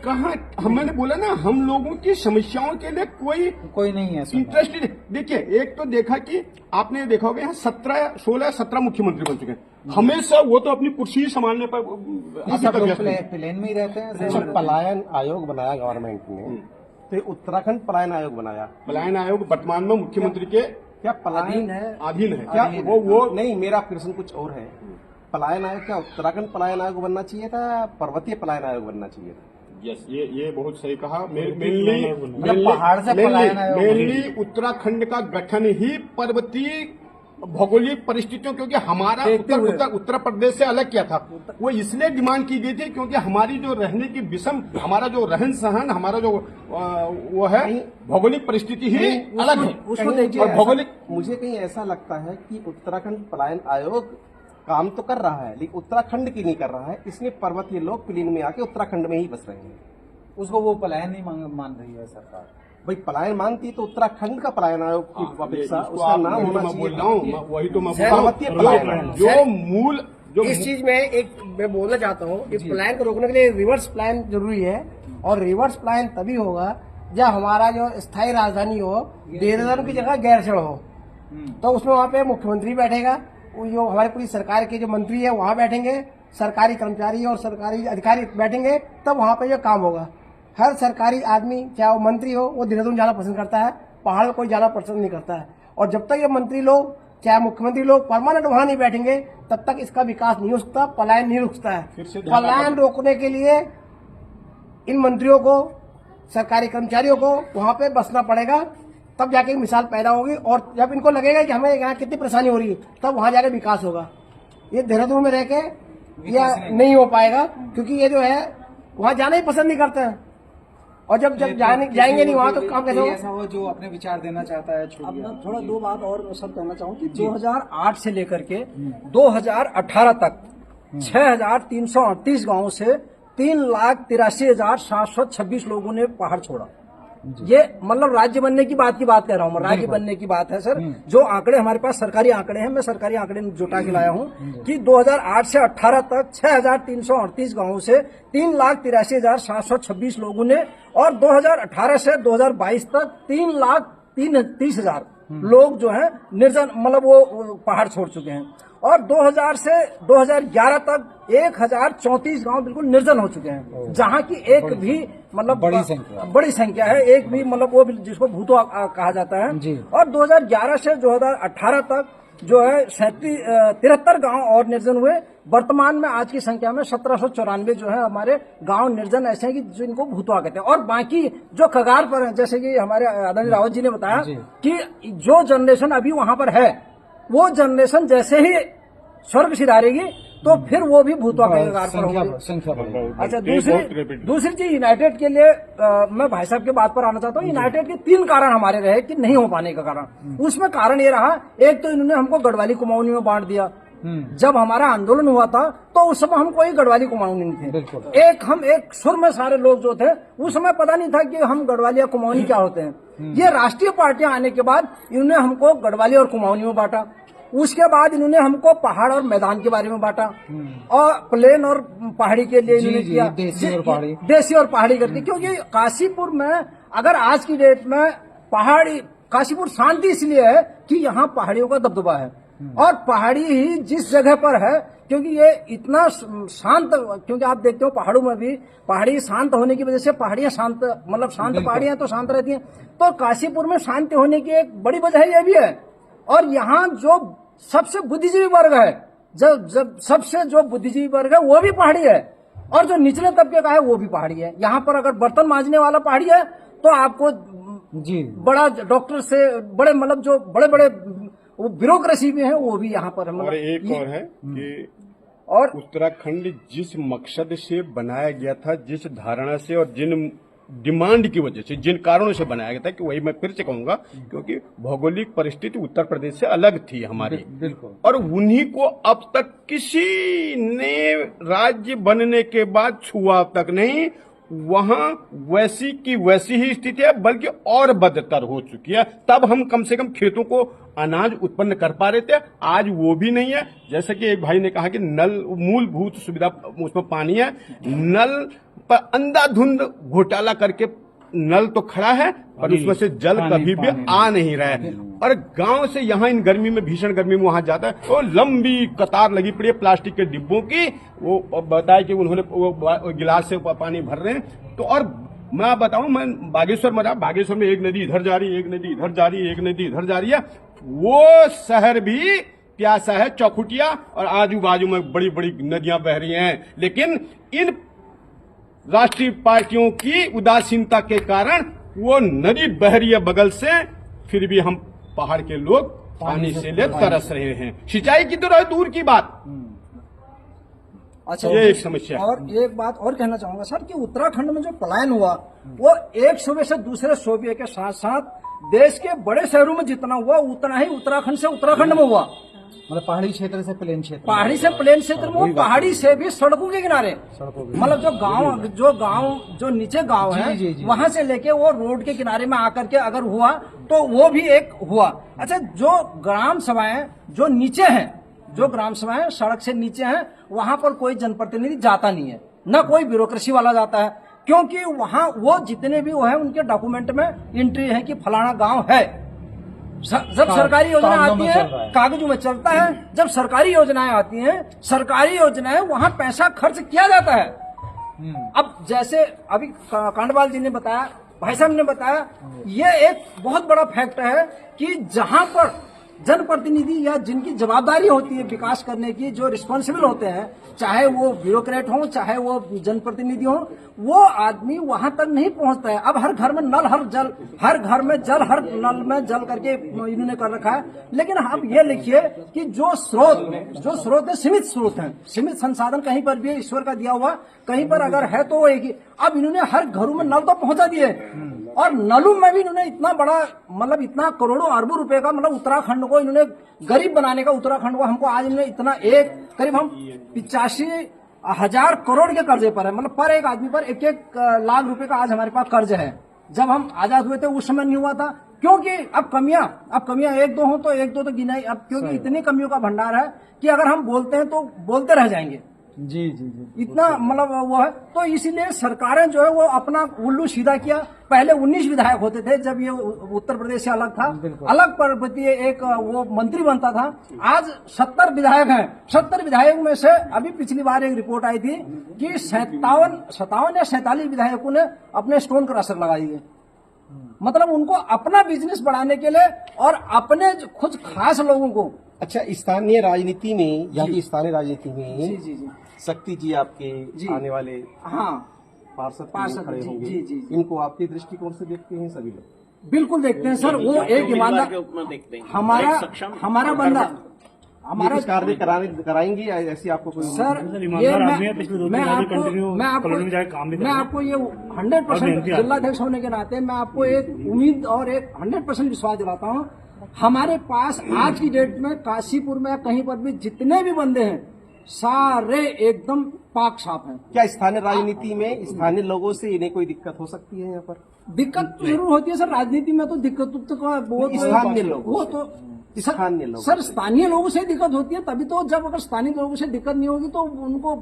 S1: कहाँ, मैंने बोला ना, हम लोगों की समस्याओं के लिए कोई नहीं है इंटरेस्टेड। देखिए, एक तो देखा कि आपने देखा होगा यहाँ 16-17 मुख्यमंत्री बन चुके हैं, हमेशा वो तो अपनी कुर्सी ही संभालने पर
S2: प्लेन में ही रहते हैं।
S3: जब पलायन आयोग बनाया गवर्नमेंट ने, तो उत्तराखंड पलायन आयोग बनाया।
S1: पलायन आयोग वर्तमान में मुख्यमंत्री के
S3: क्या पलायन
S1: अधीन है?
S3: क्या वो नहीं, मेरा प्रश्न कुछ और है। पलायन आयोग क्या उत्तराखंड पलायन आयोग बनना चाहिए था, पर्वतीय पलायन आयोग बनना चाहिए था?
S1: यस, ये बहुत सही कहा।
S2: पहाड़ से पलायन आयोग
S1: मेनली उत्तराखंड का गठन ही पर्वतीय भौगोलिक परिस्थितियों, क्योंकि हमारा उत्तर प्रदेश से अलग किया था, वो इसलिए डिमांड की गई थी क्योंकि हमारी जो रहने की विषम, हमारा जो रहन सहन, हमारा जो वो है भौगोलिक परिस्थिति ही अलग है।
S3: उसको देखिए, भौगोलिक मुझे कहीं ऐसा लगता है कि उत्तराखंड पलायन आयोग काम तो कर रहा है लेकिन उत्तराखंड की नहीं कर रहा है, इसलिए पर्वतीय लोग प्लेन में आके उत्तराखंड में ही बस रहे हैं।
S2: उसको वो पलायन नहीं मान रही है सरकार।
S3: भाई पलायन मानती तो उत्तराखंड का पलायन आयोग की अपेक्षा उसका नाम होना चाहिए।
S1: वही तो मैं
S3: पर्वतीय पलायन
S1: जो मूल जो
S12: इस चीज में एक मैं बोलना चाहता हूँ कि पलायन को रोकने के लिए रिवर्स प्लान जरूरी है, और रिवर्स प्लान तभी होगा जब हमारा जो स्थायी राजधानी हो देहरादून की जगह गैरसैंण हो, तो उसमें वहाँ पे मुख्यमंत्री बैठेगा, जो हमारी पूरी सरकार के जो मंत्री है वहाँ बैठेंगे, सरकारी कर्मचारी और सरकारी अधिकारी बैठेंगे, तब वहाँ पे ये काम होगा। हर सरकारी आदमी चाहे वो मंत्री हो वो देहरादून जाना पसंद करता है, पहाड़ में कोई जाना पसंद नहीं करता है। और जब तक ये मंत्री लोग चाहे मुख्यमंत्री लोग परमानेंट वहां नहीं बैठेंगे तब तक इसका विकास नहीं हो सकता, पलायन नहीं रुक सकता है। पलायन रोकने के लिए इन मंत्रियों को, सरकारी कर्मचारियों को वहां पे बसना पड़ेगा, तब जाके मिसाल पैदा होगी। और जब इनको लगेगा कि हमें यहाँ कितनी परेशानी हो रही है, तब वहां जाके विकास होगा। ये देहरादून में रह के या नहीं हो पाएगा, क्योंकि ये जो है वहाँ जाना ही पसंद नहीं करते हैं, और जब जाएंगे नहीं वहाँ तो काम कैसे होगा?
S2: ऐसा हो जो अपने विचार देना चाहता है। अब मैं थोड़ा दो बात और सर कहना चाहूँ कि 2008 से लेकर के 2018 तक 6,338 गाँव से 3,83,726 लोगों ने पहाड़ छोड़ा। ये मतलब राज्य बनने की बात कह रहा हूँ मैं, राज्य बनने की बात है सर। जो आंकड़े हमारे पास सरकारी आंकड़े हैं, मैं सरकारी आंकड़े जुटा के लाया हूँ कि 2008 से 18 तक 6,338 गाँवों से 3,83,726 लोगों ने, और 2018 से 2022 तक 3,30,000 लोग जो है निर्जन मतलब वो पहाड़ छोड़ चुके हैं। और 2000 से 2011 तक 1,034 गांव बिल्कुल निर्जन हो चुके हैं, जहां की एक भी मतलब बड़ी संख्या है, एक भी मतलब वो जिसको भूतवा कहा जाता है। और 2011 से 2018 तक जो है 73 गांव और निर्जन हुए। वर्तमान में आज की संख्या में 1794 जो है हमारे गांव निर्जन ऐसे हैं कि जिनको भूतवा कहते हैं। और बाकी जो कगार पर है, जैसे कि हमारे आदरणीय रावत जी ने बताया कि जो जनरेशन अभी वहां पर है, वो जनरेशन जैसे ही स्वर्ग सिधारेगी तो फिर वो भी भूतवा के कगार पर होगी। अच्छा, दूसरी चीज यूनाइटेड के लिए मैं भाई साहब के बात पर आना चाहता हूँ। यूनाइटेड के 3 कारण हमारे रहे कि नहीं हो पाने का कारण। उसमें कारण ये रहा, एक तो इन्होंने हमको गढ़वाली कुमाऊनी में बांट दिया। जब हमारा आंदोलन हुआ था तो उस समय हम कोई गढ़वाली कुमाऊनी नहीं थे, एक सुर में सारे लोग जो थे। उस समय पता नहीं था कि हम गढ़वाली या कुमाऊनी क्या होते हैं। ये राष्ट्रीय पार्टियां आने के बाद इन्होंने हमको गढ़वाली और कुमाऊनी में बांटा। उसके बाद इन्होंने हमको पहाड़ और मैदान के बारे में बांटा, और प्लेन और पहाड़ी के लिए इन्होंने किया देसी और पहाड़ी करके। क्योंकि काशीपुर में अगर आज की डेट में पहाड़ी काशीपुर शांति इसलिए है कि यहाँ पहाड़ियों का दबदबा है, और पहाड़ी ही जिस जगह पर है, क्योंकि ये इतना शांत, क्योंकि आप देखते हो पहाड़ों में भी पहाड़ी शांत होने की वजह से पहाड़ियां शांत मतलब शांत पहाड़ियां तो शांत रहती हैं। तो काशीपुर में शांति होने की एक बड़ी वजह ये भी है। और यहाँ जो सबसे बुद्धिजीवी वर्ग है, जब सबसे जो बुद्धिजीवी वर्ग है वो भी पहाड़ी है, और जो निचले तबके का है वो भी पहाड़ी है। यहाँ पर अगर बर्तन मांजने वाला पहाड़ी है तो आपको बड़ा डॉक्टर से बड़े मतलब जो बड़े बड़े वो ब्यूरोक्रेसी भी है वो भी यहाँ पर है।
S1: और एक और है कि और उत्तराखंड जिस मकसद से बनाया गया था, जिस धारणा से और जिन डिमांड की वजह से, जिन कारणों से बनाया गया था, कि वही मैं फिर से कहूंगा, क्योंकि भौगोलिक परिस्थिति उत्तर प्रदेश से अलग थी हमारी, और उन्हीं को अब तक किसी ने राज्य बनने के बाद छुआ तक नहीं। वहां वैसी की वैसी ही स्थिति है, बल्कि और बदतर हो चुकी है। तब हम कम से कम खेतों को अनाज उत्पन्न कर पा रहे थे, आज वो भी नहीं है। जैसे कि एक भाई ने कहा कि नल मूलभूत सुविधा उसमें पानी है, नल पर अंधाधुंध घोटाला करके नल तो खड़ा है पर उसमें से जल कभी भी आ नहीं रहा है। और गांव से यहाँ इन गर्मी में, भीषण गर्मी में वहां जाता है तो लंबी कतार लगी पड़ी है प्लास्टिक के डिब्बों की। वो बताया कि उन्होंने वो गिलास से पानी भर रहे हैं। तो और मैं बताऊं, मैं बागेश्वर में रहा, बागेश्वर में एक नदी इधर जा रही है, एक नदी इधर जा रही है, एक नदी इधर जा रही है। वो शहर भी प्यासा है, चौखुटिया, और आजू बाजू में बड़ी बड़ी नदियां बह रही हैं। लेकिन इन राष्ट्रीय पार्टियों की उदासीनता के कारण वो नदी बह रही है बगल से, फिर भी हम पहाड़ के लोग पानी से ले तरस रहे हैं। सिंचाई की तो दूर की बात।
S2: अच्छा,
S1: ये एक समस्या।
S2: और एक बात और कहना चाहूंगा सर कि उत्तराखंड में जो पलायन हुआ वो एक सूबे से दूसरे सूबे के साथ साथ देश के बड़े शहरों में जितना हुआ उतना ही उत्तराखंड से उत्तराखंड में हुआ।
S8: मतलब पहाड़ी क्षेत्र से प्लेन क्षेत्र,
S2: पहाड़ी से प्लेन क्षेत्र में, पहाड़ी से भी सड़कों के किनारे, मतलब जो गांव जो नीचे गांव है वहां से लेके वो रोड के किनारे में आकर के अगर हुआ तो वो भी एक हुआ। अच्छा, जो ग्राम सभाएं जो नीचे हैं, जो ग्राम सभाएं सड़क से नीचे हैं, वहां पर कोई जनप्रतिनिधि जाता नहीं है, न कोई ब्यूरोक्रेसी वाला जाता है, क्योंकि वहां वो जितने भी वो है उनके डॉक्यूमेंट में एंट्री है कि फलाना गांव है। जब सरकारी योजना आती है कागजों में चलता है, जब सरकारी योजनाएं आती हैं, सरकारी योजनाएं वहां पैसा खर्च किया जाता है। अब जैसे अभी कांडवाल जी ने बताया, भाई साहब ने बताया, ये एक बहुत बड़ा फैक्ट है कि जहां पर
S8: जनप्रतिनिधि या जिनकी जवाबदारी होती है विकास करने की, जो रिस्पॉन्सिबल होते हैं, चाहे वो ब्यूरोक्रेट हो चाहे वो जनप्रतिनिधि हो, वो आदमी वहां तक नहीं पहुंचता है। अब हर घर में नल, हर घर में जल, हर नल में जल करके इन्होंने कर रखा है। लेकिन आप ये लिखिए कि जो स्रोत है सीमित स्रोत है, सीमित संसाधन कहीं पर भी ईश्वर का दिया हुआ, कहीं पर अगर है तो वो एक ही। अब इन्होंने हर घरों में नल तो पहुंचा दिए, और नलों में भी इन्होंने इतना बड़ा, मतलब इतना करोड़ों अरबों रुपए का, मतलब उत्तराखंड को इन्होंने गरीब बनाने का, उत्तराखंड को हमको आज इन्होंने इतना करीब हम 85,000 करोड़ के कर्जे पर है, मतलब पर एक आदमी पर 1-1 लाख रुपए का आज हमारे पास कर्ज है। जब हम आजाद हुए थे उस समय नहीं हुआ था, क्योंकि अब कमियां 1-2 हो तो 1-2 तो गिनाई, अब क्योंकि इतनी कमियों का भंडार है कि अगर हम बोलते हैं तो बोलते रह जाएंगे।
S2: जी जी जी,
S8: इतना मतलब वो है। तो इसीलिए सरकारें जो है वो अपना उल्लू सीधा किया। पहले 19 विधायक होते थे जब ये उत्तर प्रदेश से अलग था, अलग पर्वतीय एक वो मंत्री बनता था। आज 70 विधायक हैं। 70 विधायक में से अभी पिछली बार एक रिपोर्ट आई थी कि 57 या 47 विधायकों ने अपने स्टोन क्रशर लगा दिए। मतलब उनको अपना बिजनेस बढ़ाने के लिए और अपने कुछ खास लोगों को।
S3: अच्छा, स्थानीय राजनीति में, यहाँ की स्थानीय राजनीति में
S8: जी
S3: शक्ति जी आपके आने वाले पार्षद खड़े होंगे, इनको आपके दृष्टिकोण से देखते हैं सभी लोग?
S8: बिल्कुल देखते हैं सर। वो एक ईमानदार हमारा बंदा, हमारा
S3: कार्य कराएंगे ऐसी आपको कोई?
S8: सर ये मैं आपको ये 100% जिलाध्यक्ष होने के नाते मैं आपको एक उम्मीद और एक 100% विश्वास दिलाता हूँ। हमारे पास आज की डेट में काशीपुर में कहीं पर भी जितने भी बंदे हैं सारे एकदम पाक साफ हैं।
S3: क्या स्थानीय राजनीति में स्थानीय लोगों से इन्हें कोई दिक्कत हो सकती है? यहाँ पर
S8: दिक्कत तो जरूर होती है सर, राजनीति में तो दिक्कत तो
S3: स्थानीय लोग,
S8: वो तो सर स्थानीय लोगों से दिक्कत होती है। तभी तो जब अगर स्थानीय लोगों से दिक्कत नहीं होगी तो उनको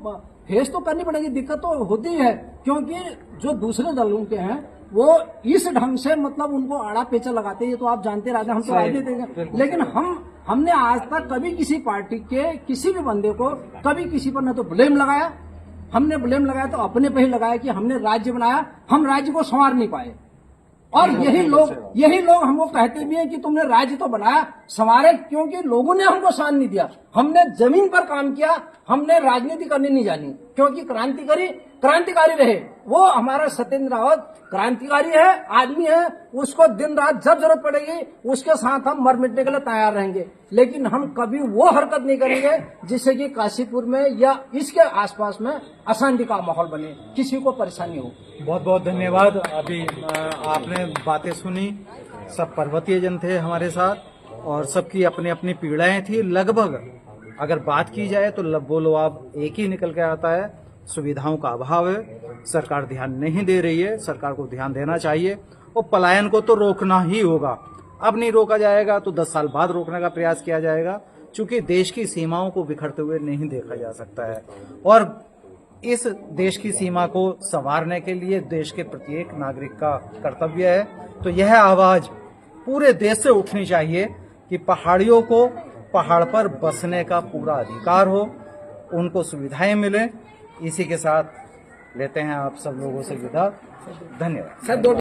S8: फेस तो करनी पड़ेगी। दिक्कत तो होती है क्योंकि जो दूसरे दलों के हैं वो इस ढंग से मतलब उनको आड़ा पेचा लगाते हैं। ये तो आप जानते रहते हैं, हम तो राजनीति, लेकिन हमने आज तक कभी किसी पार्टी के किसी भी बंदे को कभी किसी पर न तो ब्लेम लगाया। हमने ब्लेम लगाया तो अपने पे ही लगाया कि हमने राज्य बनाया, हम राज्य को संवार नहीं पाए। और यही लोग हमको कहते भी हैं कि तुमने राज्य तो बनाया, संवारे, क्योंकि लोगों ने हमको शान नहीं दिया। हमने जमीन पर काम किया, हमने राजनीति करनी नहीं जानी, क्योंकि क्रांतिकारी रहे। वो हमारा सत्येंद्र रावत क्रांतिकारी है, आदमी है, उसको दिन रात जब जरूरत पड़ेगी उसके साथ हम मर मिटने के लिए तैयार रहेंगे। लेकिन हम कभी वो हरकत नहीं करेंगे जिससे कि काशीपुर में या इसके आसपास में अशांति का माहौल बने, किसी को परेशानी हो।
S2: बहुत बहुत धन्यवाद। अभी आपने बातें सुनी, सब पर्वतीय जन थे हमारे साथ और सबकी अपनी अपनी पीड़ाएं थी। लगभग अगर बात की जाए तो बोलो आप एक ही निकल के आता है, सुविधाओं का अभाव है, सरकार ध्यान नहीं दे रही है। सरकार को ध्यान देना चाहिए और पलायन को तो रोकना ही होगा। अब नहीं रोका जाएगा तो 10 साल बाद रोकने का प्रयास किया जाएगा, क्योंकि देश की सीमाओं को बिखरते हुए नहीं देखा जा सकता है। और इस देश की सीमा को संवारने के लिए देश के प्रत्येक नागरिक का कर्तव्य है। तो यह आवाज पूरे देश से उठनी चाहिए कि पहाड़ियों को पहाड़ पर बसने का पूरा अधिकार हो, उनको सुविधाएं मिले। इसी के साथ लेते हैं आप सब लोगों से विदा। धन्यवाद।